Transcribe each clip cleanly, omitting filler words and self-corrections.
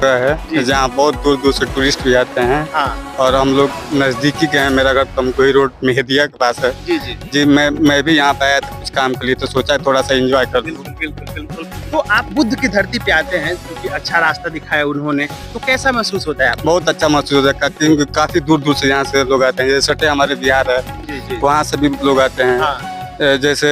है जहाँ बहुत दूर दूर से टूरिस्ट भी आते हैं। हाँ। और हम लोग नजदीकी के हैं। मेरा घर तमकुही रोड मेहदिया के पास है। जी जी जी मैं भी यहाँ पे आया था कुछ काम के लिए, तो सोचा थोड़ा सा एंजॉय कर लूं। बिल्कुल बिल्कुल बिल्कुल। तो आप बुद्ध की धरती पे आते हैं क्योंकि अच्छा रास्ता दिखाया उन्होंने, तो कैसा महसूस होता है आपको? बहुत अच्छा महसूस होता है क्योंकि काफी दूर दूर से यहाँ से लोग आते हैं। जैसे सटे हमारे बिहार है, जी जी वहाँ से भी लोग आते हैं। हाँ। जैसे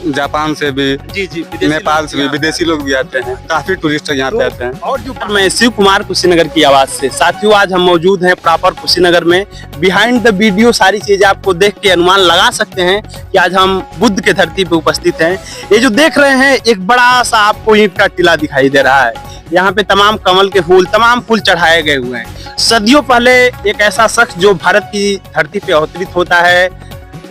जापान से भी, जी जी नेपाल से भी विदेशी लोग भी आते हैं। काफी टूरिस्ट यहाँ पे आते हैं। और जो मैं शिव कुमार कुशीनगर की आवाज से साथियों, आज हम मौजूद हैं प्रॉपर कुशीनगर में। बिहाइंड द वीडियो सारी चीजें आपको देख के अनुमान लगा सकते हैं कि आज हम बुद्ध के धरती पे उपस्थित हैं। ये जो देख रहे हैं एक बड़ा सा आपको ईंट का टीला दिखाई दे रहा है। यहाँ पे तमाम कमल के फूल, तमाम फूल चढ़ाए गए हुए हैं। सदियों पहले एक ऐसा शख्स जो भारत की धरती पे अवतरित होता है,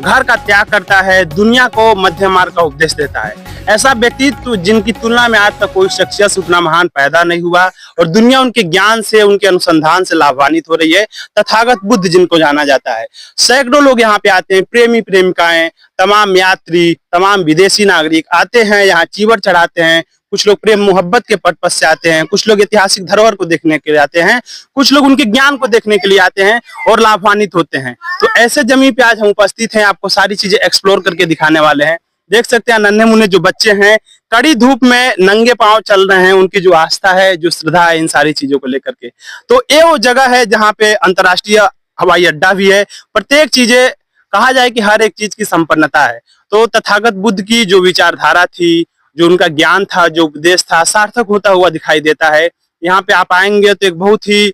घर का त्याग करता है, दुनिया को मध्य मार्ग का उपदेश देता है। ऐसा व्यक्तित्व जिनकी तुलना में आज तक कोई शख्सियत उतना महान पैदा नहीं हुआ और दुनिया उनके ज्ञान से, उनके अनुसंधान से लाभान्वित हो रही है। तथागत बुद्ध जिनको जाना जाता है। सैकड़ों लोग यहाँ पे आते हैं, प्रेमी प्रेमिकाएं, तमाम यात्री, तमाम विदेशी नागरिक आते हैं, यहाँ चीवर चढ़ाते हैं। कुछ लोग प्रेम मोहब्बत के पर्पस से आते हैं, कुछ लोग ऐतिहासिक धरोहर को देखने के लिए आते हैं, कुछ लोग उनके ज्ञान को देखने के लिए आते हैं और लाभान्वित होते हैं। तो ऐसे जमीन पे आज हम उपस्थित हैं, आपको सारी चीजें एक्सप्लोर करके दिखाने वाले हैं। देख सकते हैं नन्हे मुन्ने जो बच्चे हैं कड़ी धूप में नंगे पांव चल रहे हैं। उनकी जो आस्था है, जो श्रद्धा है इन सारी चीजों को लेकर के। तो ये वो जगह है जहाँ पे अंतर्राष्ट्रीय हवाई अड्डा भी है। प्रत्येक चीजें कहा जाए कि हर एक चीज की संपन्नता है। तो तथागत बुद्ध की जो विचारधारा थी, जो उनका ज्ञान था, जो उपदेश था, सार्थक होता हुआ दिखाई देता है। यहाँ पे आप आएंगे तो एक बहुत ही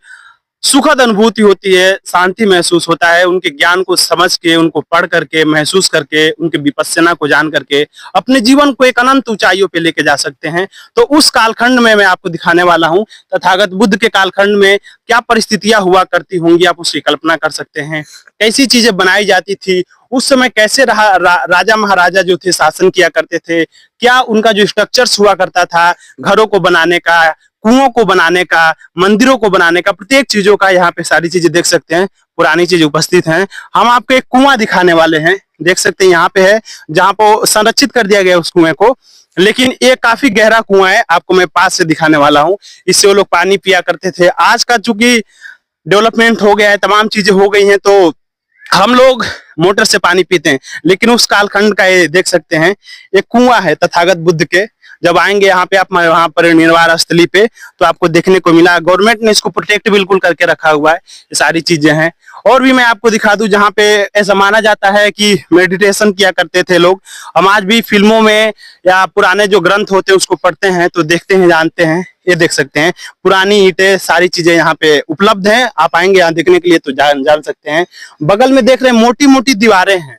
सुखद अनुभूति होती है, शांति महसूस होता है। उनके ज्ञान को समझ के, उनको पढ़ करके, महसूस करके, उनके विपस्सना को जान करके अपने जीवन को एक अनंत ऊंचाइयों पे लेके जा सकते हैं। तो उस कालखंड में मैं आपको दिखाने वाला हूँ। तथागत बुद्ध के कालखंड में क्या परिस्थितियां हुआ करती होंगी, आप उसकी कल्पना कर सकते हैं। कैसी चीजें बनाई जाती थी उस समय, कैसे राजा महाराजा जो थे शासन किया करते थे, क्या उनका जो स्ट्रक्चर्स हुआ करता था, घरों को बनाने का, कुओं को बनाने का, मंदिरों को बनाने का, प्रत्येक चीजों का यहाँ पे सारी चीजें देख सकते हैं। पुरानी चीज उपस्थित हैं। हम आपको एक कुआं दिखाने वाले हैं। देख सकते हैं यहाँ पे है, जहाँ पे संरक्षित कर दिया गया उस कुएं को, लेकिन ये काफी गहरा कुआं है। आपको मैं पास से दिखाने वाला हूँ। इससे वो लोग पानी पिया करते थे। आज का चूंकि डेवलपमेंट हो गया है, तमाम चीजें हो गई हैं, तो हम लोग मोटर से पानी पीते हैं, लेकिन उस कालखंड का ये देख सकते हैं, एक कुआं है तथागत बुद्ध के। जब आएंगे यहाँ पे आप, वहां पर निर्वाण स्थली पे, तो आपको देखने को मिला। गवर्नमेंट ने इसको प्रोटेक्ट बिल्कुल करके रखा हुआ है। ये सारी चीजें हैं। और भी मैं आपको दिखा दूं, जहाँ पे ऐसा माना जाता है कि मेडिटेशन किया करते थे लोग। हम आज भी फिल्मों में या पुराने जो ग्रंथ होते हैं उसको पढ़ते हैं तो देखते हैं, जानते हैं। ये देख सकते हैं पुरानी ईंटें, सारी चीजें यहाँ पे उपलब्ध हैं। आप आएंगे यहाँ देखने के लिए तो जान सकते हैं। बगल में देख रहे हैं मोटी मोटी दीवारें हैं।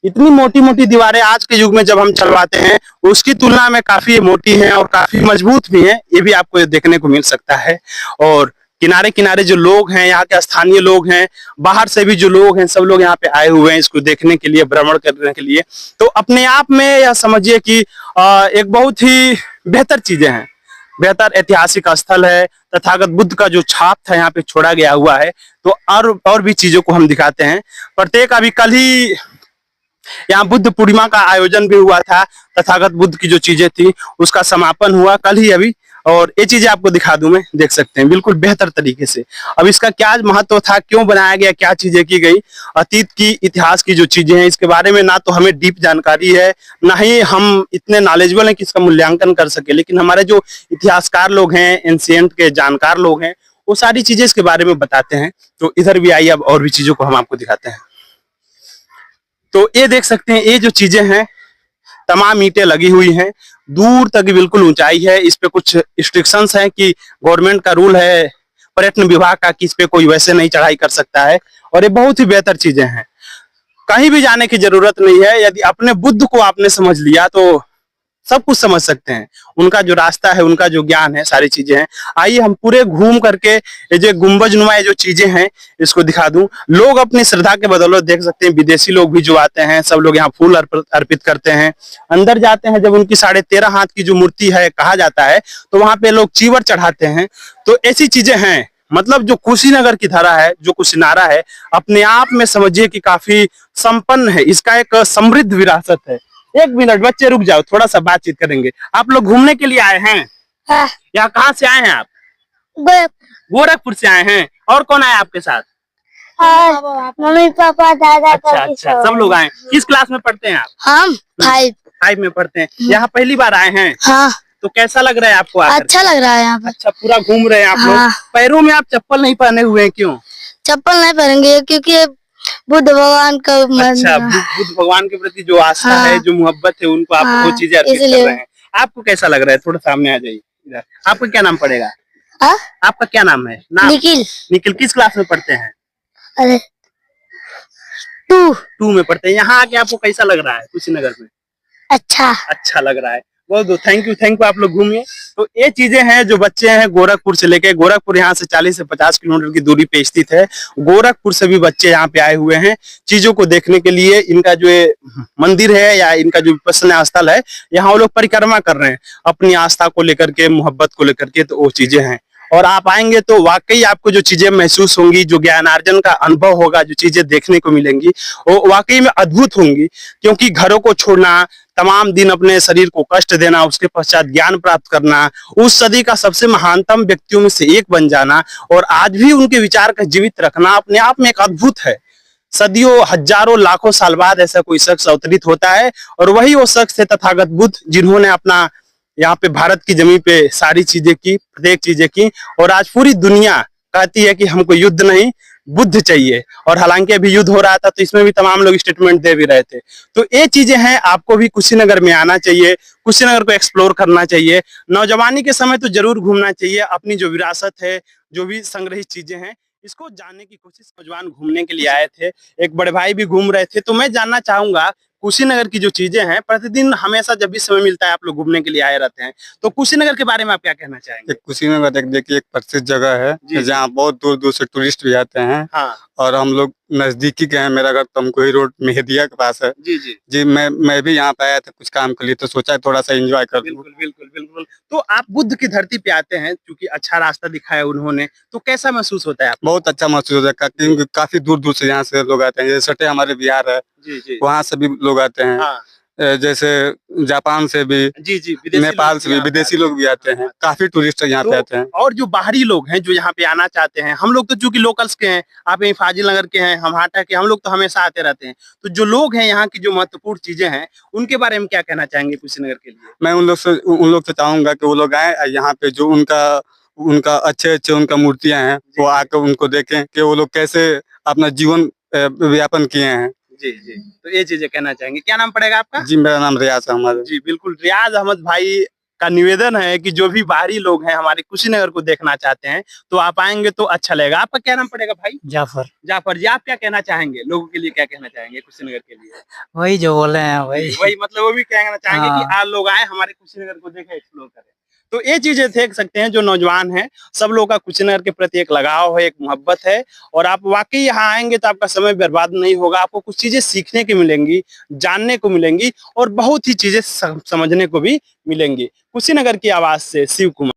इतनी मोटी मोटी दीवारें आज के युग में जब हम चलवाते हैं उसकी तुलना में काफी मोटी हैं और काफी मजबूत भी हैं। ये भी आपको देखने को मिल सकता है। और किनारे किनारे जो लोग हैं, यहाँ के स्थानीय लोग हैं, बाहर से भी जो लोग हैं, सब लोग यहाँ पे आए हुए हैं इसको देखने के लिए, भ्रमण करने के लिए। तो अपने आप में यह समझिए कि एक बहुत ही बेहतर चीजें हैं, बेहतर ऐतिहासिक स्थल है। तथागत बुद्ध का जो छाप था यहाँ पे छोड़ा गया हुआ है। तो और भी चीजों को हम दिखाते हैं। प्रत्येक अभी कल ही यहाँ बुद्ध पूर्णिमा का आयोजन भी हुआ था। तथागत बुद्ध की जो चीजें थी उसका समापन हुआ कल ही अभी। और ये चीजें आपको दिखा दूं मैं, देख सकते हैं बिल्कुल बेहतर तरीके से। अब इसका क्या महत्व था, क्यों बनाया गया, क्या चीजें की गई, अतीत की, इतिहास की जो चीजें हैं, इसके बारे में ना तो हमें डीप जानकारी है, ना ही हम इतने नॉलेजेबल हैं कि इसका मूल्यांकन कर सके। लेकिन हमारे जो इतिहासकार लोग हैं, एंशिएंट के जानकार लोग हैं, वो सारी चीजें इसके बारे में बताते हैं। तो इधर भी आइए, अब और भी चीजों को हम आपको दिखाते हैं। तो ये देख सकते हैं, ये जो चीजें हैं तमाम ईंटें लगी हुई हैं, दूर तक बिल्कुल ऊंचाई है। इस पे कुछ रिस्ट्रिक्शंस हैं कि गवर्नमेंट का रूल है, पर्यटन विभाग का, कि इस पे कोई वैसे नहीं चढ़ाई कर सकता है। और ये बहुत ही बेहतर चीजें हैं, कहीं भी जाने की जरूरत नहीं है। यदि अपने बुद्ध को आपने समझ लिया तो सब कुछ समझ सकते हैं। उनका जो रास्ता है, उनका जो ज्ञान है, सारी चीजें हैं। आइए हम पूरे घूम करके ये जो गुंबज नुमा जो चीजें हैं इसको दिखा दूं। लोग अपनी श्रद्धा के बदौलत देख सकते हैं, विदेशी लोग भी जो आते हैं, सब लोग यहाँ फूल अर्पित करते हैं। अंदर जाते हैं, जब उनकी 13.5 हाथ की जो मूर्ति है कहा जाता है, तो वहां पे लोग चीवर चढ़ाते हैं। तो ऐसी चीजें हैं। मतलब जो कुशीनगर की धरा है, जो कुशीनारा है, अपने आप में समझिए कि काफी संपन्न है। इसका एक समृद्ध विरासत है। एक मिनट बच्चे रुक जाओ, थोड़ा सा बातचीत करेंगे। आप लोग घूमने के लिए आए हैं? हाँ। यहाँ कहाँ से आए हैं आप? गोरखपुर से आए हैं। और कौन आया आपके साथ? और मम्मी पापा दादा अच्छा अच्छा, सब लोग आए। किस क्लास में पढ़ते हैं आप? हम 5। 5 में पढ़ते हैं। यहाँ पहली बार आए हैं, हाँ, तो कैसा लग रहा है आपको आकर? अच्छा लग रहा है यहाँ पर। अच्छा, पूरा घूम रहे हैं आप लोग। हाँ। पैरों में आप चप्पल नहीं पहने हुए हैं, क्यों? चप्पल नहीं पहनेंगे क्योंकि ये बुद्ध भगवान का अच्छा, बुद्ध भगवान के प्रति जो आस्था हाँ। है, जो मोहब्बत है, उनको आप हाँ, वो चीजें अर्पित कर इसलिए। रहे हैं। आपको कैसा लग रहा है? थोड़ा सामने आ जाइए इधर। आपका क्या नाम पड़ेगा? हाँ? आपका क्या नाम है? नाम? निखिल। निखिल। किस क्लास में पढ़ते हैं? अरे 2। 2 में पढ़ते हैं। यहाँ आके आपको कैसा लग रहा है कुशीनगर में? अच्छा। अच्छा लग रहा है। बहुत थैंक यू आप लोग घूमिए। तो ये चीजें हैं जो बच्चे हैं गोरखपुर से लेके, गोरखपुर यहाँ से 40 से 50 किलोमीटर की दूरी पे स्थित है। गोरखपुर से भी बच्चे यहाँ पे आए हुए हैं चीजों को देखने के लिए। इनका जो ये मंदिर है या इनका जो विपश्यना स्थल है, यहाँ वो लोग परिक्रमा कर रहे हैं अपनी आस्था को लेकर के, मोहब्बत को लेकर के। तो वो चीजें हैं, और आप आएंगे तो वाकई आपको जो चीजें महसूस होंगी, जो ज्ञानार्जन का अनुभव होगा, जो चीजें देखने को मिलेंगी, वो वाकई में अद्भुत होंगी। क्योंकि घरों को छोड़ना, तमाम दिन अपने शरीर को कष्ट देना, उसके पश्चात ज्ञान प्राप्त करना, उस सदी का सबसे महानतम व्यक्तियों में से एक बन जाना, और आज भी उनके विचार का जीवित रखना अपने आप में एक अद्भुत है। सदियों, हजारों, लाखों साल बाद ऐसा कोई शख्स अवतरित होता है, और वही वो शख्स है तथागत बुद्ध, जिन्होंने अपना यहाँ पे भारत की जमीन पे सारी चीजें की, प्रत्येक चीजें की। और आज पूरी दुनिया कहती है कि हमको युद्ध नहीं, बुद्ध चाहिए। और हालांकि अभी युद्ध हो रहा था, तो इसमें भी तमाम लोग स्टेटमेंट दे भी रहे थे। तो ये चीजें हैं, आपको भी कुशीनगर में आना चाहिए, कुशीनगर को एक्सप्लोर करना चाहिए। नौजवानी के समय तो जरूर घूमना चाहिए। अपनी जो विरासत है, जो भी संग्रहित चीजें हैं, इसको जानने की कोशिश। नौजवान घूमने के लिए आए थे, एक बड़े भाई भी घूम रहे थे। तो मैं जानना चाहूंगा कुशीनगर की जो चीजें हैं, प्रतिदिन हमेशा जब भी समय मिलता है आप लोग घूमने के लिए आए रहते हैं, तो कुशीनगर के बारे में आप क्या कहना चाहेंगे? कुशीनगर देखिए एक प्रसिद्ध जगह जी, है, जहाँ बहुत दूर दूर से टूरिस्ट भी आते हैं। हाँ और हम लोग नजदीकी के हैं। मेरा घर तमकुही रोड मेहदिया के पास है। जी जी, जी, मैं भी यहाँ पे आया था कुछ काम के लिए, तो सोचा थोड़ा सा एंजॉय कर लूं। बिल्कुल बिल्कुल बिल्कुल। तो आप बुद्ध की धरती पे आते हैं, क्योंकि अच्छा रास्ता दिखाया उन्होंने, तो कैसा महसूस होता है आपको? बहुत अच्छा महसूस होता है, क्योंकि काफी दूर दूर से यहाँ से लोग आते हैं। जैसे सटे हमारे बिहार है, जी जी, वहाँ से भी लोग आते हैं। हाँ जैसे जापान से भी, जी जी, विदेशी नेपाल लोग से भी यहाँ पे विदेशी आते लोग भी आते हैं। काफी टूरिस्ट यहाँ पे आते हैं। और जो बाहरी लोग हैं जो यहाँ पे आना चाहते हैं, हम लोग तो चूंकि लोकल्स के हैं, आप यहीं फाजिल नगर के हैं, हम हाटा के, हम लोग तो हमेशा आते रहते हैं। तो जो लोग हैं यहाँ की, जो महत्वपूर्ण चीजें हैं, उनके बारे में क्या कहना चाहेंगे कुशीनगर के लिए? मैं उन लोग से चाहूंगा कि वो लोग आए यहाँ पे, जो उनका उनका अच्छे उनका मूर्तियां हैं, वो आकर उनको देखें कि वो लोग कैसे अपना जीवन व्यापन किए हैं। जी जी, तो ये चीजें कहना चाहेंगे। क्या नाम पड़ेगा आपका? जी, मेरा नाम रियाज अहमद है। जी बिल्कुल, रियाज अहमद भाई का निवेदन है कि जो भी बाहरी लोग हैं हमारे कुशीनगर को देखना चाहते हैं, तो आप आएंगे तो अच्छा लगेगा। आपका क्या नाम पड़ेगा भाई? जाफर। जाफर जी, आप क्या कहना चाहेंगे? लोगों के लिए क्या कहना चाहेंगे कुशीनगर के लिए? वही जो बोले हैं वही मतलब वो भी कहना चाहेंगे कि हाँ। आप लोग आए, हमारे कुशीनगर को देखें, एक्सप्लोर करें। तो ये चीजें देख सकते हैं, जो नौजवान हैं, सब लोगों का कुशीनगर के प्रति एक लगाव है, एक मोहब्बत है। और आप वाकई यहाँ आएंगे तो आपका समय बर्बाद नहीं होगा। आपको कुछ चीजें सीखने की मिलेंगी, जानने को मिलेंगी, और बहुत ही चीजें समझने को भी मिलेंगी। कुशीनगर की आवाज से शिव कुमार।